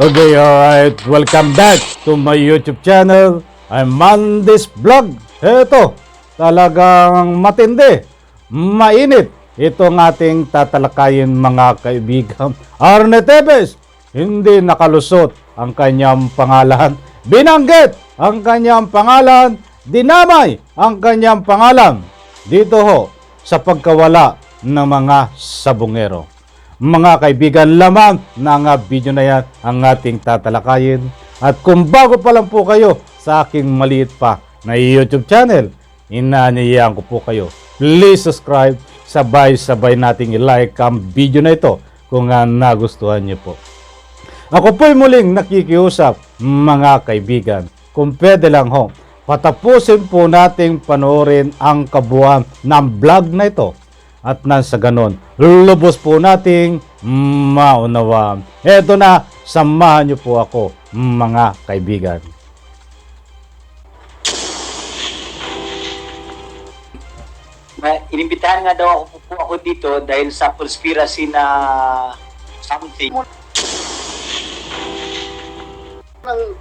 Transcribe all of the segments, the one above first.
Okay, alright. Welcome back to my YouTube channel. I'm Mandis Vlog. Eto, talagang matindi, mainit. Ito ang ating tatalakayin mga kaibigan. Arne Tevez, hindi nakalusot ang kanyang pangalan. Binanggit ang kanyang pangalan. Dinamay ang kanyang pangalan. Dito ho, sa pagkawala ng mga sabungero. Mga kaibigan, laman ng video na yan ang ating tatalakayin. At kung bago pa lang po kayo sa aking maliit pa na YouTube channel, inaanyayahan ko po kayo. Please subscribe, sabay-sabay nating i-like ang video na ito kung nagustuhan niyo po. Ako po'y muling nakikiusap mga kaibigan. Kung pwede lang ho, patapusin po nating panoorin ang kabuuan ng vlog na ito. At nang sa ganon, lubos po nating maunawaan. Eto na, samahan niyo po ako mga kaibigan. Inimbitahan nga daw ako dito dahil sa conspiracy na something.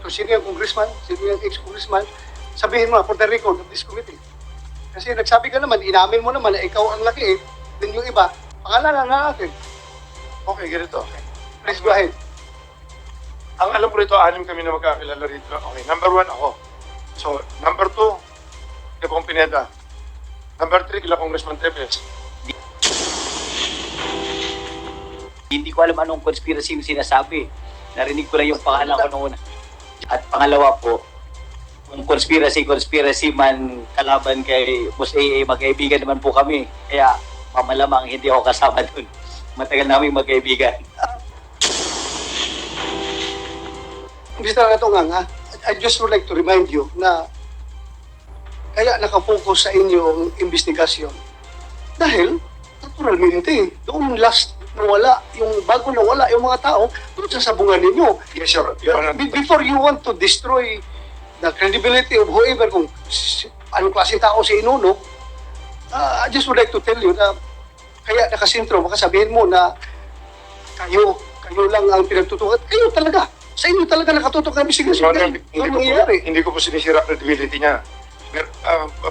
Sino yung congressman, sino yung ex-congressman, sabihin mo for the record of this committee. Kasi nagsabi ka naman, inamin mo naman na ikaw ang laki then yung iba, pangalanan na natin. Okay, ganito. Please go ahead. Ang alam ko rito, 6 kami na magkakilala rito. Okay, number 1 ako. So, number 2, Kepong Pineda. Number 3, kila Congressman Tevez. Hindi ko alam anong conspiracy yung sinasabi. Narinig ko lang yung pangalan ko noon. At pangalawa po, kung conspiracy man kalaban kay Boss AA, magkaibigan naman po kami. Kaya mamalamang hindi ako kasama dun. Matagal namin magkaibigan. Mr. Atongang, I just would like to remind you na kaya nakafocus sa inyong investigasyon. Dahil, naturalmente, doon last nawala, yung bago nawala yung mga tao, doon sa sabungan ninyo. Yes, sir. Your Honor. Before you want to destroy the credibility of whoever, kung anong klaseng tao si Inuno, I just would like to tell you na kaya nakasintro, baka sabihin mo na kayo lang ang pinagtutukan. Kayo talaga. Sa inyo talaga nakatutok ang investigasyon. Your Honor, Nangyayari. hindi ko po sinisira credibility niya. Pero,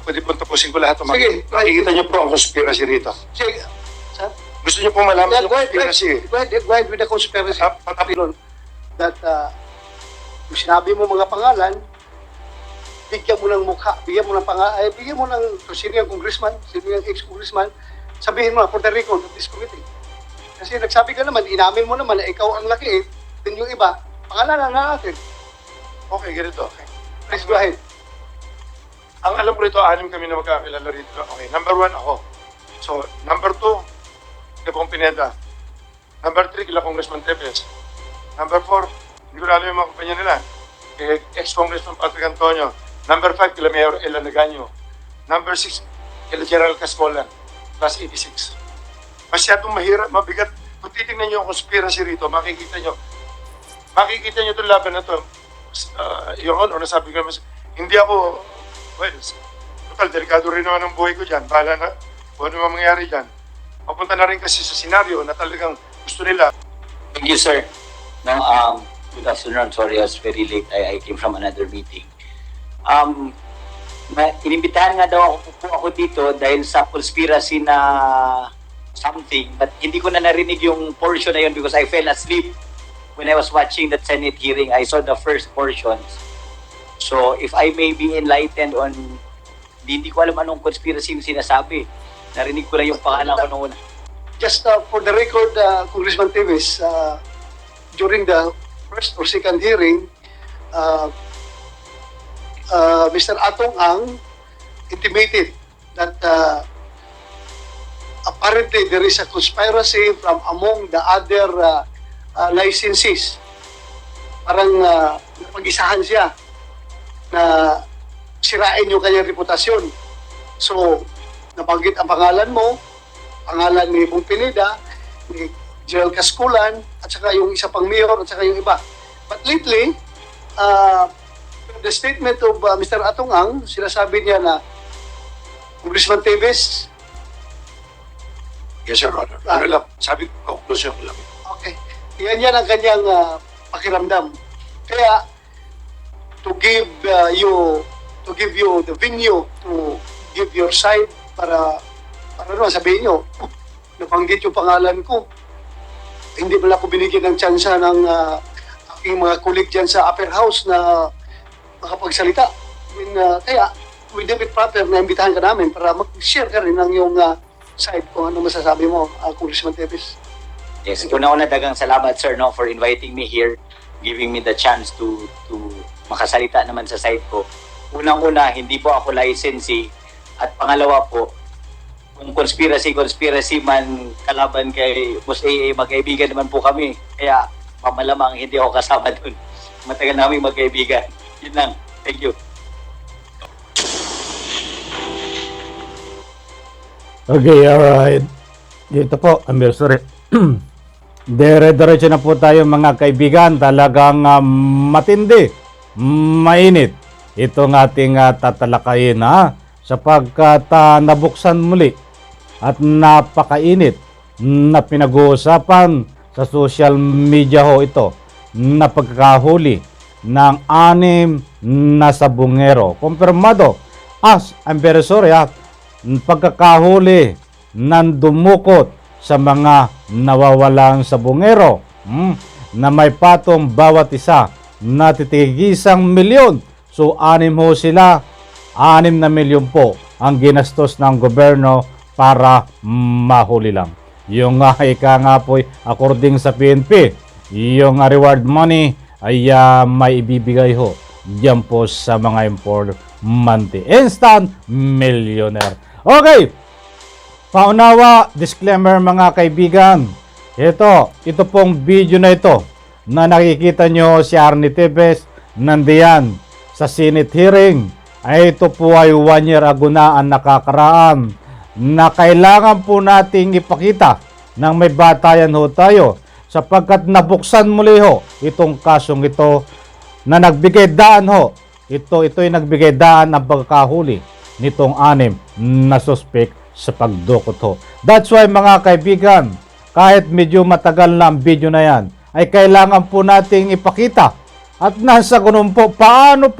pwede po tapusin ko lahat. Sige. Makikita niyo po ang conspiracy rito. Sige. Sir? Gusto niyo po malaman Yeah, yung conspiracy. go ahead with the conspiracy. Patapin. That kung sinabi mo mga pangalan, bigyan mo ng mukha, bigyan mo ng kung sino yung congressman, sino yung ex-congressman, sabihin mo for the record of this committee. Kasi nagsabi ka naman, inamin mo naman na ikaw ang laki then yung iba, pangalanan na natin. Okay, ganito. Okay. Please go ahead. Ang alam ko rito, 6 kami na magkakilala rito. Okay, number 1 ako. So, number 2, Kepong Pineda. Number 3, kila Congressman Tevez. Number 4, hindi ko na alam yung mga kumpanya nila. Ex-Congressman Patrick Antonio. Number 5, kila Mayor Ella Nagaño. Number 6, kila General Cascolan. Plus 86. Masyadong mahirap, mabigat. Kung titignan nyo yung conspiracy rito, makikita nyo itong laban na to. Your Honor, nasabi ko naman, hindi ako, well, total, delikado rin naman ang buhay ko dyan. Bahala na kung ano man mangyari dyan. Papunta na rin kasi sa senaryo na talagang gusto nila. Thank you, sir. No, good afternoon. Sorry, I was very late. I came from another meeting. Inimbitahan nga daw ako dito dahil sa conspiracy na something, but hindi ko na narinig yung portion na yun because I fell asleep when I was watching the Senate hearing. I saw the first portions. So, if I may be enlightened on, hindi ko alam anong conspiracy yung sinasabi. Narinig ko lang yung pangalan ko noon. Just for the record, Congressman Tevez, during the first or second hearing, Mr. Atong Ang intimated that apparently there is a conspiracy from among the other licensees. Parang napag-isahan siya na sirain yung kanyang reputasyon. So, nabanggit ang pangalan mo, pangalan ni Bong Pineda, ni General Cascolan, at saka yung isa pang mayor, at saka yung iba. But lately, the statement of Mr. Atong Ang, sinasabi niya na Congressman Tevez. Yes, Your Honor. Ano lang, sabi ko, conclusion ko lang. Okay. Yan ang kanyang pakiramdam. Kaya to give you the venue to give your side para naman sabihin nyo, nabanggit yung pangalan ko. Hindi pala ako binigyan ng tsansa ng aking mga colleague dyan sa upper house na makapagsalita. Kaya, we deem it proper na imbitahan ka namin para mag-share ka rin ng yung side kung ano masasabi mo, Congressman Teves. Yes, una-una dagang salamat sir no for inviting me here, giving me the chance to makasalita naman sa side ko. Unang-una, hindi po ako licensee at pangalawa po, kung conspiracy man kalaban kay Boss AA, magkaibigan naman po kami. Kaya malamang hindi ako kasama dun. Matagal namin magkaibigan. Yun lang. Thank you. Okay, alright. Dito po, Amir, sorry. Dire-diretso na po tayo mga kaibigan. Talagang matindi, mainit. Itong ating tatalakayin sapagkat nabuksan muli at napakainit na pinag-uusapan sa social media ho ito na pagkakahuli ng 6 na sabungero. Kumpirmado as ang sorry pagkakahuli ng dumukot sa mga nawawalang sabungero na may patong bawat isa na titig 1 milyon. So 6 ho sila, 6 na milyon po ang ginastos ng gobyerno para mahuli lang. Yung ika nga po, according sa PNP, yung reward money ay may ibibigay ho diyan po sa mga informante. Instant millionaire. Okay, paunawa, disclaimer mga kaibigan. Ito pong video na ito na nakikita nyo si Arnie Teves nandiyan sa Senate hearing. Ay ito po ay 1 year ago na ang nakakaraan na kailangan po nating ipakita ng may batayan ho tayo sapagkat nabuksan muli ho itong kasong ito na nagbigay daan ho. Ito'y nagbigay daan ng pagkahuli nitong 6 na suspect sa pagdukot ho. That's why mga kaibigan, kahit medyo matagal na ang video na yan, ay kailangan po nating ipakita at nasa ganun po, paano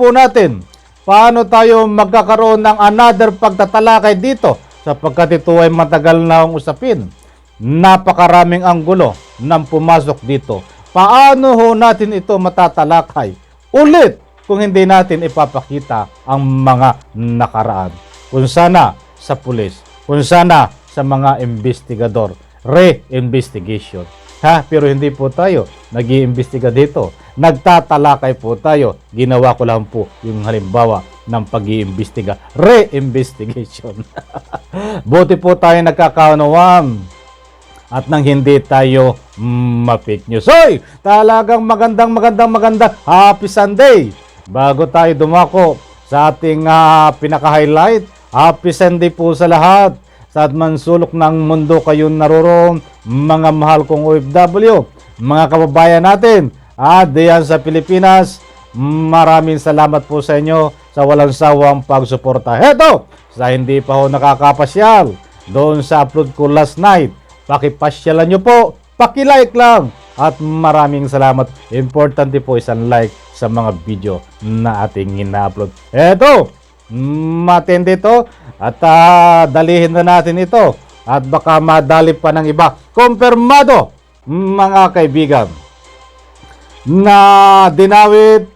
tayo magkakaroon ng another pagtatalakay dito sapagkat ito ay matagal na ang usapin. Napakaraming anggulo nang pumasok dito. Paano ho natin ito matatalakay ulit kung hindi natin ipapakita ang mga nakaraan? Kung sana sa pulis, kung sana sa mga investigador, re-investigation. Pero hindi po tayo nag-iimbestiga dito. Nagtatalakay po tayo. Ginawa ko lang po yung halimbawa ng pag-iimbestiga. Re-investigation. Buti po tayo nagkakaunawaan at nang hindi tayo ma-fake news. Hoy! Talagang magandang Happy Sunday! Bago tayo dumako sa ating pinaka-highlight, Happy Sunday po sa lahat. Sa man sulok ng mundo kayo naroroon, mga mahal kong OFW, mga kababayan natin, diyan sa Pilipinas, maraming salamat po sa inyo sa walang sawang pagsuporta. Heto, sa hindi pa ho nakakapasyal, doon sa upload ko last night, pakipasyalan nyo po, pakilike lang, at maraming salamat. Importante po isang like sa mga video na ating ina-upload. Heto, matindi to at dalihin na natin ito at baka madali pa ng iba. Kumpirmado mga kaibigan na dinawit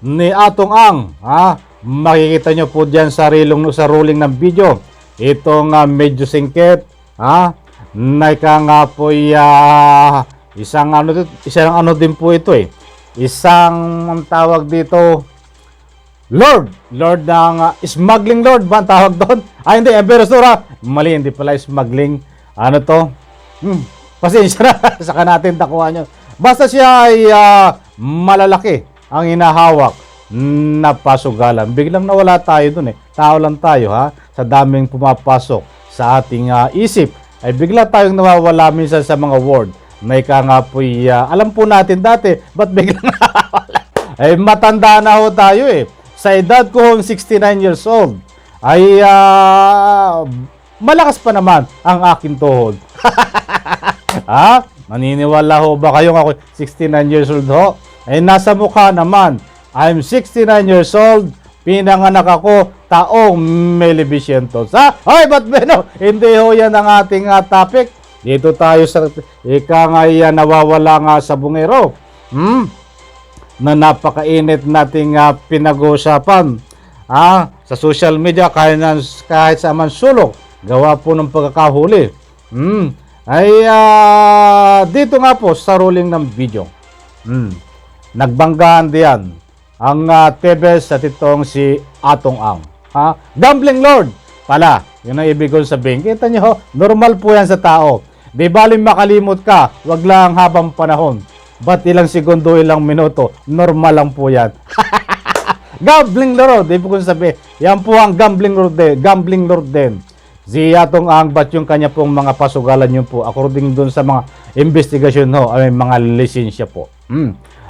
ni Atong Ang. Makikita nyo po dyan sa ruling ng video itong medyo singkit na ika nga po isang ano din po ito isang ang tawag dito Lord ng smuggling Lord ba ang tawag doon? Hindi, Emperor, mali, hindi pala smuggling. Ano to? Pasensya na, saka natin takuha nyo. Basta siya ay malalaki ang hinahawak na pasugalan. Biglang nawala tayo dun Tao lang tayo sa daming pumapasok sa ating isip. Ay bigla tayong nawawala minsan sa mga word. May ka nga po alam po natin dati, ba't biglang nawawala? Ay matanda na ho tayo Sa edad ko 69 years old, ay malakas pa naman ang aking tuhod. Maniniwala ho ba kayong ako 69 years old ho? ay nasa mukha naman. I'm 69 years old, pinanganak ako taong 1900. Ay, ba't Beno? Hindi ho yan ang ating topic. Dito tayo sa nawawala nga sa bungero. Na napakainit nating pinag-uusapan. Sa social media, kahit sa mansulok, gawa po ng pagkakahuli. Dito nga po sa ruling ng video. Nagbanggaan diyan ang Tebes at itong si Atong Ang. Gambling Lord pala, yun ang ibig kong sabihin. Kita nyo, normal po yan sa tao. Di baling makalimot ka, wag lang habang panahon. Ba't ilang segundo, ilang minuto, normal lang po yan. Gambling Lord, ibig kong sabihin, yan po ang Gambling Lord din. Si Atong Ang, ba't yung kanya pong mga pasugalan yun po, according dun sa mga investigasyon ho, ay mga lisensya po.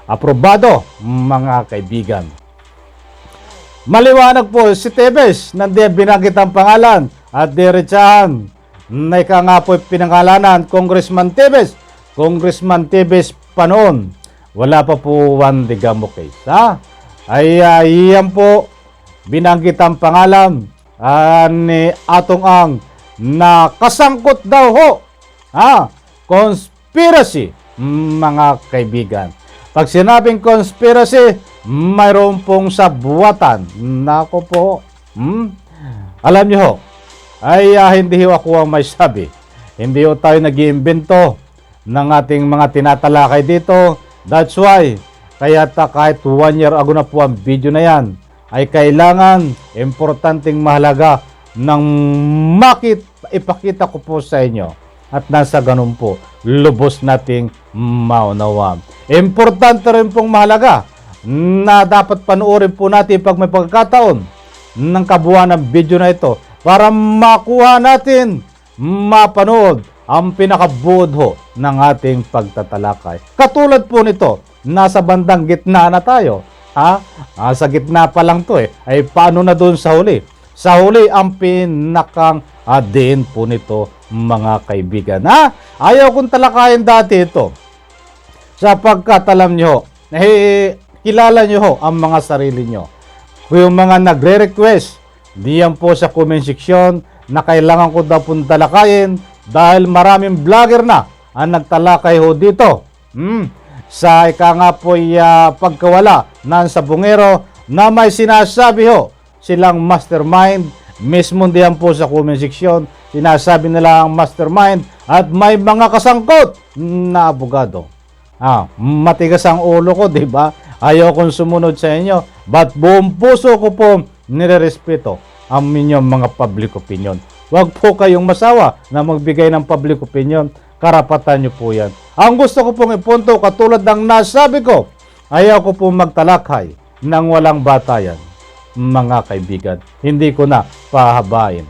Aprobado, mga kaibigan. Maliwanag po, si Tebes, nandiyan binanggit ang pangalan at diretsahan na ika nga po pinangalanan, Congressman Tebes. Congressman Tebes pa noon, wala pa po Juan Digamo case. Iyan po, binanggit ang pangalan ni Atong Ang na kasangkot daw ho. Conspiracy, mga kaibigan. Pag sinabing conspiracy, mayroon pong sabuatan. Nako po. Alam nyo ho, hindi ho ako ang may sabi. Hindi ho tayo nag-iimbento ng ating mga tinatalakay dito. That's why, kahit 1 year ago na po ang video na yan, ay kailangan, importanteng mahalaga ng ipakita ko po sa inyo. At nasa ganun po, lubos nating maunawa. Importante rin pong mahalaga na dapat panuorin po natin pag may pagkataon ng kabuuan ng video na ito para makuha natin, mapanood ang pinakabuod ho ng ating pagtatalakay. Katulad po nito, nasa bandang gitna na tayo. Sa gitna pa lang to ay paano na doon sa huli? Sa huli ang pinakang din po nito, mga kaibigan. Ayaw kong talakayin dati ito. Sapagkat alam nyo, kilala nyo ho ang mga sarili nyo. Kung yung mga nagre-request, diyan po sa comment section na kailangan ko daw pong talakayin dahil maraming vlogger na ang nagtalakay ho dito. Sa nga po pagkawala ng sabungero na may sinasabi ho silang mastermind. Mismo diyan po sa comment section, sinasabi nila ang mastermind at may mga kasangkot na abogado. Matigas ang ulo ko, di ba? Ayaw kong sumunod sa inyo, but buong puso ko po nirerespeto ang inyong mga public opinion. Huwag po kayong masawa na magbigay ng public opinion, karapatan nyo po yan. Ang gusto ko pong ipunto, katulad ng nasabi ko, ayaw ko pong magtalakay ng walang batayan, mga kaibigan. Hindi ko na pahabain.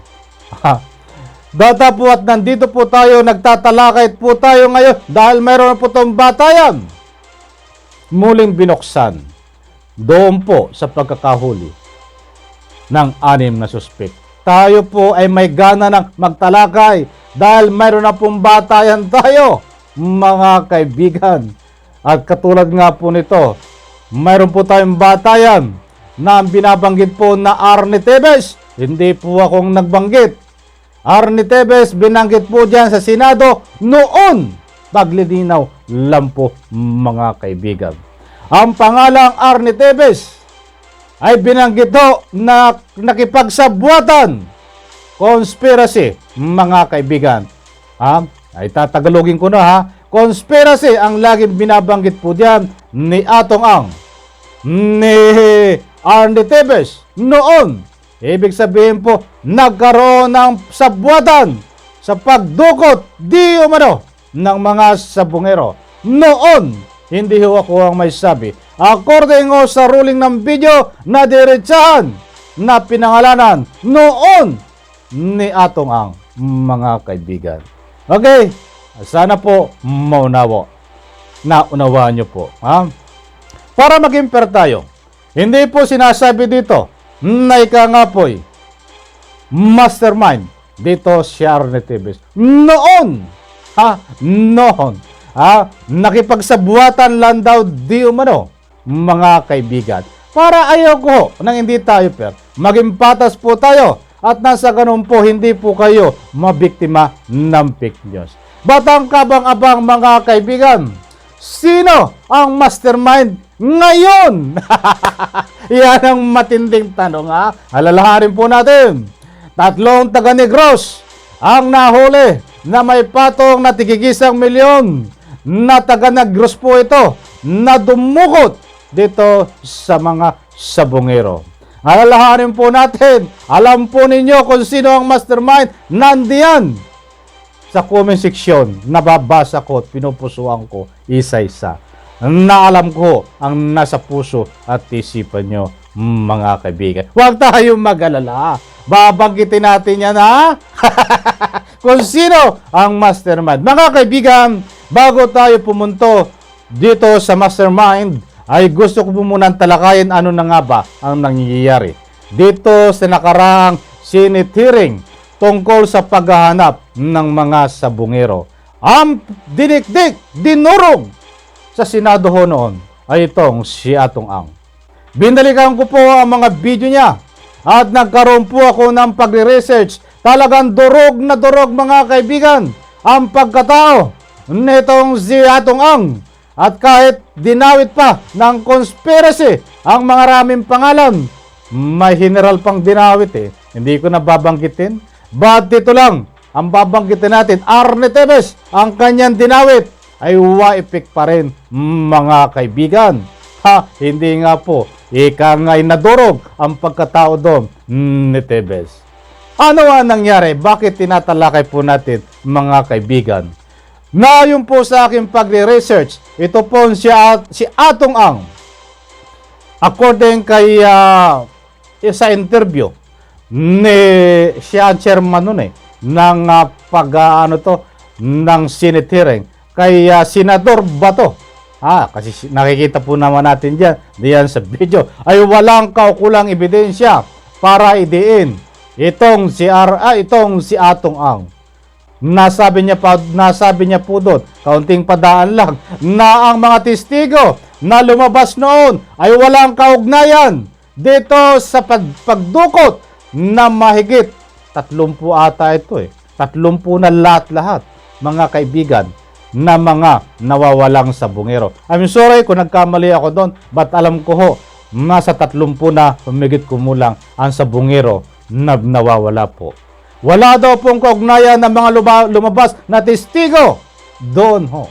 Data po at nandito po tayo, nagtatalakay po tayo ngayon dahil mayroon po itong batayan muling binuksan doon po sa pagkakahuli ng 6 na suspek. Tayo po ay may gana ng magtalakay dahil mayroon na pong batayan tayo, mga kaibigan. At katulad nga po nito, mayroon po tayong batayan na binabanggit po na Arnie Tebes. Hindi po akong nagbanggit. Arnie Tebes, binanggit po dyan sa Senado noon. Paglilinaw lang po, mga kaibigan. Ang pangalang Arnie Tebes ay binanggit ho na nakipagsabwatan. Conspiracy, mga kaibigan. Ay tatagalogin ko na Conspiracy ang laging binabanggit po dyan ni Atong Ang, ni Arnie Tebes noon. Ibig sabihin po, nagkaroon ng sabwatan sa pagdukot di umano ng mga sabungero noon. Hindi ho ako ang may sabi. According ho sa ruling ng video na diretsahan na pinangalanan noon ni Atong Ang, mga kaibigan. Okay, sana po naunawaan nyo po. Para maging fair tayo, hindi po sinasabi dito na ika nga po'y mastermind dito si Arnie Tebes. Noon, noon, nakipagsabuatan lang daw di umano mga kaibigan. Para ayoko nang hindi tayo maging patas po tayo at nasa ganun po hindi po kayo mabiktima ng fake news. Batang kabang-abang mga kaibigan, sino ang mastermind ngayon? Yan ang matinding tanong ha. Alalahanin po natin. 3 taga-Negros ang nahuli na may patong na tigigisang milyon na taga-Negros po ito na dumukot dito sa mga sabungero. Alalahanin po natin, alam po ninyo kung sino ang mastermind, nandiyan sa comment section, nababasa ko at pinupusuan ko isa-isa. Na alam ko ang nasa puso at isipan nyo, mga kaibigan. Huwag tayong mag-alala. Babanggitin natin yan ha. Kung sino ang mastermind. Mga kaibigan, bago tayo pumunto dito sa mastermind, ay gusto ko po munang talakayin ano na nga ba ang nangyayari dito sa nakaraang Senate hearing tungkol sa paghahanap ng mga sabungero. Ang dinikdik, dinurog sa Senado ho noon ay itong si Atong Ang. Binalikan ko po ang mga video niya at nagkaroon po ako ng pagre-research. Talagang durog na durog mga kaibigan ang pagkatao nitong si Atong Ang. At kahit dinawit pa ng conspiracy ang mga raming pangalan, may general pang dinawit Hindi ko na babanggitin. But dito lang, ang babanggitin natin, Arne Teves, ang kanyang dinawit ay waipik pa rin mga kaibigan. Hindi nga po, ika nga'y nadurog ang pagkatao doon ni Teves. Ano ang nangyari? Bakit tinatalakay po natin mga kaibigan? Na yung po sa aking pagre-research, ito po si Atong Ang. According kay sa interview ni siya ang chairman nun ng ng Senate hearing kay Senador Bato. Kasi nakikita po naman natin diyan sa video ay walang kaukulang ebidensya para idiin itong si Atong Ang. Nasabi niya po doon, kaunting padaan lang, na ang mga testigo na lumabas noon ay walang kaugnayan dito sa pagdukot na mahigit 30 ata ito 30 na lahat mga kaibigan na mga nawawalang sabungero. I'm sorry kung nagkamali ako doon, but alam ko ho, nasa 30 na humigit kumulang ang sabungero na nawawala po. Wala daw pong kaugnayan ng mga lumabas na testigo doon ho.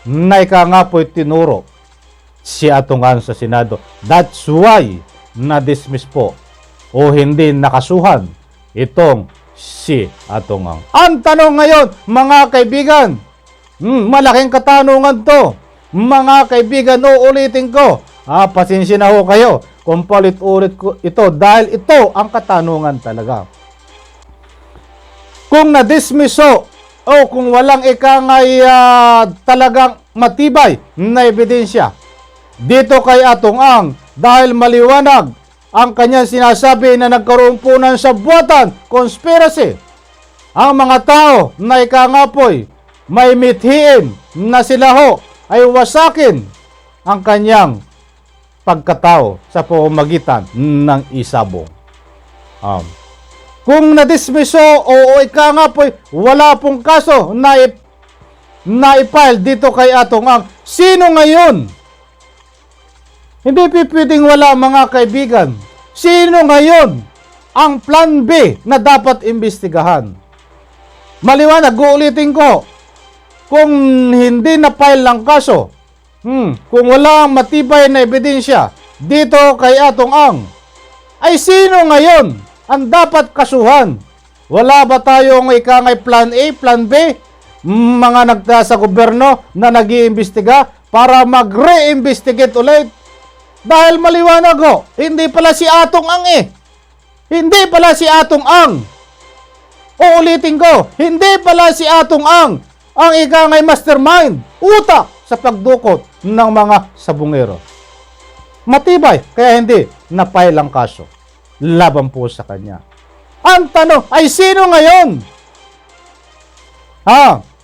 Na ika nga po'y tinuro si Atong Ang sa Senado. That's why na-dismiss po o hindi nakasuhan itong si Atong Ang. Ang tanong ngayon, mga kaibigan, malaking katanungan to. Mga kaibigan, uulitin ko. Pasensya na ho kayo kung palit-ulit ko ito dahil ito ang katanungan talaga. Kung na-dismisso o kung walang ikangay talagang matibay na ebidensya dito kay Atong Ang dahil maliwanag ang kanyang sinasabi na nagkaroon po ng sabwatan, conspiracy, ang mga tao na ikangapoy may mithiin na sila ho ay wasakin ang kanyang pagkatao sa pamamagitan ng isabong. Kung na-dismisso o ika nga po'y wala pong kaso na i-file dito kay Atong Ang, sino ngayon? Hindi pwedeng wala mga kaibigan. Sino ngayon ang plan B na dapat imbestigahan? Maliwanag, uulitin ko. Kung hindi na-file lang kaso, kung wala matibay na ebidensya dito kay Atong Ang, ay sino ngayon ang dapat kasuhan? Wala ba tayong ikangay plan A, plan B? Mga nagtasa gobyerno na nag-iimbestiga para mag-re-investigate ulit? Dahil maliwanag ho, hindi pala si Atong Ang Hindi pala si Atong Ang. Uulitin ko, hindi pala si Atong Ang ikangay mastermind, utak sa pagdukot ng mga sabungero. Matibay, kaya hindi na-file ang kaso laban po sa kanya. Ang tanong ay sino ngayon?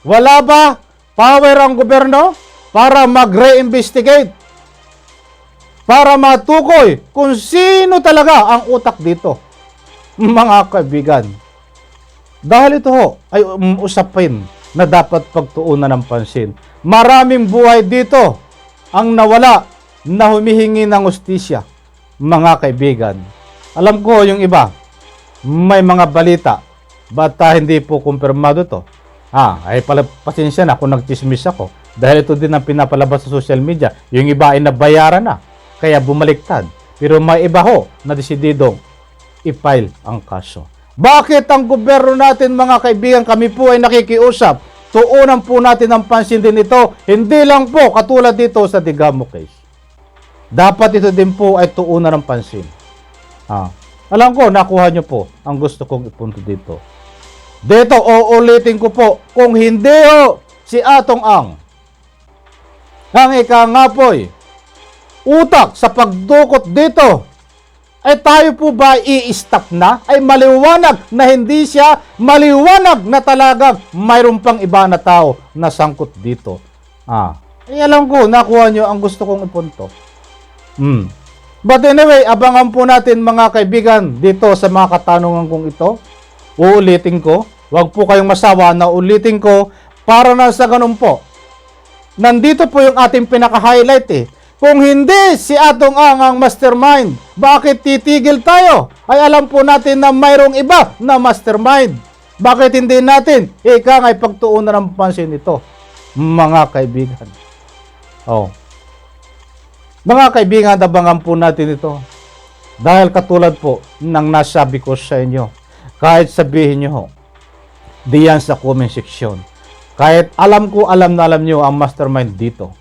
Wala ba power ang gobyerno para mag-re-investigate para matukoy kung sino talaga ang utak dito. Mga kaibigan, dahil ito ho ay usapin na dapat pagtuunan ng pansin. Maraming buhay dito ang nawala na humihingi ng hustisya. Mga kaibigan, alam ko yung iba, may mga balita, bata hindi po kumpirmado to. Ay pala, pasensya na kung nagchismis ako. Dahil ito din ang pinapalabas sa social media. Yung iba ay nabayaran na, kaya bumaliktad. Pero may iba ho na desididong i-file ang kaso. Bakit ang gobyerno natin, mga kaibigan, kami po ay nakikiusap, tuunan po natin ang pansin din ito, hindi lang po katulad dito sa Digamo case. Dapat ito din po ay tuunan ng pansin. Alam ko, nakuha nyo po ang gusto kong ipunto dito. Dito, uulitin ko po, kung hindi ho si Atong ang ikangapoy, utak sa pagdukot dito, ay tayo po ba i-stop na? Ay maliwanag na hindi siya, maliwanag na talagang mayroon pang iba na tao na sangkot dito. Alam ko, nakuha nyo ang gusto kong ipunto. But anyway, abangan po natin, mga kaibigan, dito sa mga katanungan kong ito. Uulitin ko, huwag po kayong masawa na ulitin ko para na sa ganun po. Nandito po yung ating pinaka-highlight Kung hindi si Atong ang mastermind, bakit titigil tayo? Ay alam po natin na mayroong iba na mastermind. Bakit hindi natin ay pagtuunan ng pansin ito, mga kaibigan? Mga kaibigan, abangan po natin ito. Dahil katulad po ng nasabi ko sa inyo, kahit sabihin nyo diyan sa comment section, kahit alam na alam nyo ang mastermind dito,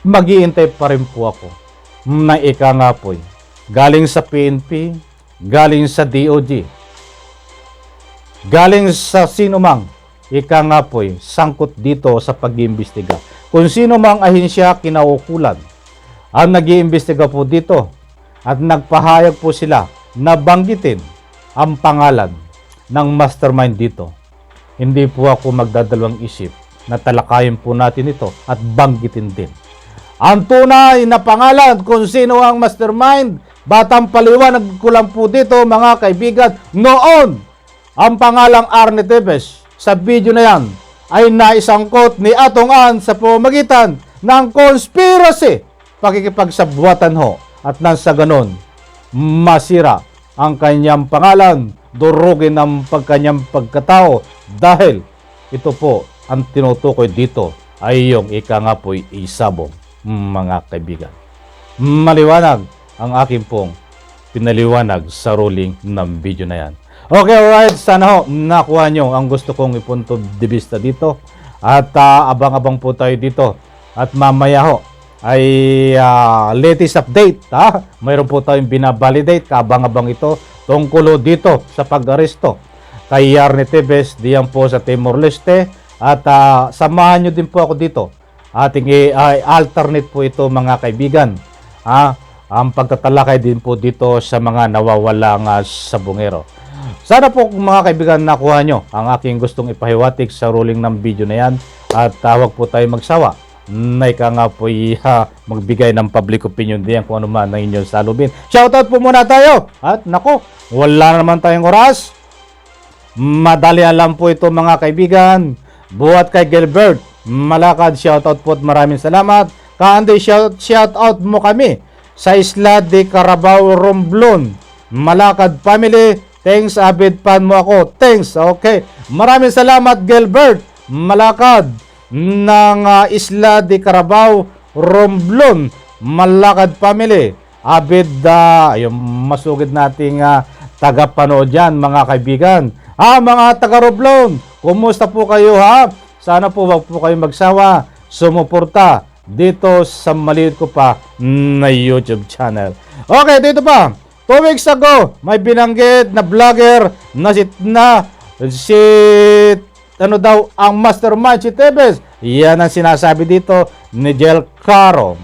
mag-iintay pa rin po ako na ikangapoy galing sa PNP, galing sa DOJ, galing sa sino mang ikangapoy sangkot dito sa pag-iimbestiga. Kung sino mang ahensya kinaukulan ang nag-iimbestiga po dito at nagpahayag po sila na banggitin ang pangalan ng mastermind dito, hindi po ako magdadalawang isip na talakayin po natin ito at banggitin din ang tunay na pangalan kung sino ang mastermind. Batang paliwanag ko lang po dito, mga kaibigan, noon ang pangalang Arne Tevez sa video na yan ay naisangkot ni Atong An sa pamamagitan ng conspiracy, pakikipagsabuatan ho, at nang sa ganon masira ang kanyang pangalan, durugin ang kanyang pagkatao, dahil ito po ang tinutukoy dito ay yung ikangapoy isabong. Mga kaibigan, maliwanag ang aking pong pinaliwanag sa ruling ng video na yan. Okay, alright, sana ho nakuha nyo ang gusto kong ipunto de vista dito, at abang-abang po tayo dito, at mamaya ho ay latest update. Mayroon po tayong binabalidate, kabang-abang ito tungkol dito sa pag-aresto kay Arne Tevez diyan po sa Timor-Leste, at samahan nyo din po ako dito. Ating alternate po ito, mga kaibigan, ang pagtatalakay din po dito sa mga nawawalang sabongero. Sana po, mga kaibigan, nakuha nyo ang aking gustong ipahiwatig sa ruling ng video na yan, at huwag po tayo magsawa na po magbigay ng public opinion diyan kung ano man ang inyong salubin. Shoutout po muna tayo, at nako, wala naman tayong oras, madali lang po ito, mga kaibigan. Buhat kay Gilbert Malakad, shoutout po at maraming salamat. Kaanday, shoutout mo kami sa Isla de Carabao, Romblon, Malakad family. Thanks, avid fan mo ako. Thanks. Okay, maraming salamat Gilbert Malakad ng Isla de Carabao, Romblon, Malakad family. Avid yung masugid nating tagapanood yan, mga kaibigan. Mga taga-Romblon, kumusta po kayo Sana po wag po kayong magsawa sumuporta dito sa maliit ko pa na YouTube channel. Okay, dito pa. 2 weeks ago, may binanggit na vlogger na si ano daw ang mastermind, si Tevez. Yan ang sinasabi dito ni Jel Caro.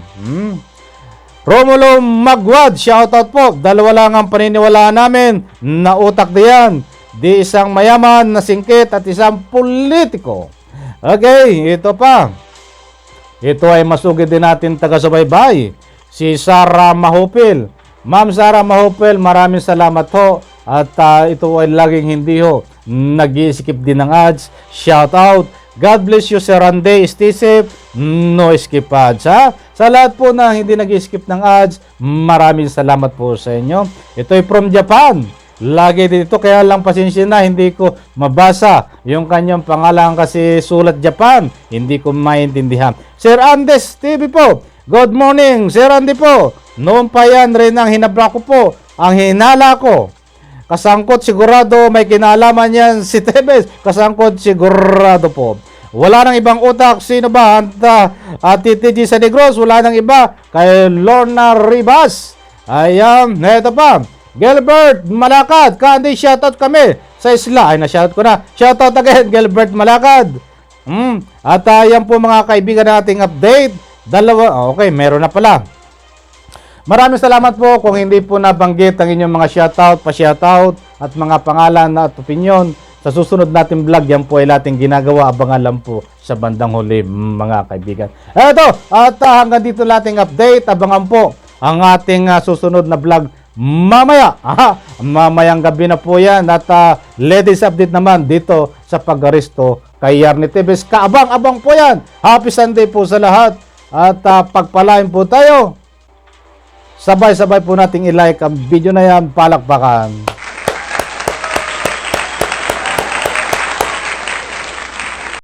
Romulo Magwad, shoutout po. Dalawa lang ang paniniwalaan namin na utak diyan. Di isang mayaman na singkit at isang politiko. Okay, ito pa. ito ay masugid din natin taga-subaybay, si Sarah Mahupil. Ma'am Sarah Mahupil, maraming salamat ho. At ito ay laging hindi ho nag-i-skip din ng ads. Shout out. God bless you, Sir Randy. Stay safe. No skip ads, ha? Sa lahat po na hindi nag-skip ng ads, maraming salamat po sa inyo. Ito ay from Japan. Lagi dito, kaya lang pasensya na, hindi ko mabasa yung kanyang pangalan kasi sulat Japan. Hindi ko maintindihan. Sir Andes TV po. Good morning, Sir Andy po. Noon pa yan rin ang hinabla ko po. Ang hinala ko. Kasangkot sigurado may kinalaman yan si Tebes. Kasangkot sigurado po. Wala nang ibang utak. Sino ba? TTG sa Negros. Wala nang iba. Kay Lorna Ribas. Ayan. Ito pa. Gilbert Malakad. Kandi shoutout kami sa isla. Ay, na-shoutout ko na. Shoutout again, Gilbert Malakad. At yan po mga kaibigan nating update. Okay, meron na pala. Maraming salamat po kung hindi po nabanggit ang inyong mga shoutout, pa-shoutout at mga pangalan at opinion. Sa susunod natin vlog, yan po ay ating ginagawa. Abangan lang po sa bandang huli mga kaibigan. Eto, at hanggang dito nating update. Abangan po ang ating susunod na vlog mamaya. Mamayang gabi na po yan. At ladies update naman dito sa pag-aresto kay Yarny Tebes. Kaabang-abang po yan. Happy Sunday po sa lahat. At pagpalain po tayo. Sabay-sabay po nating i-like ang video na yan. Palakpakan.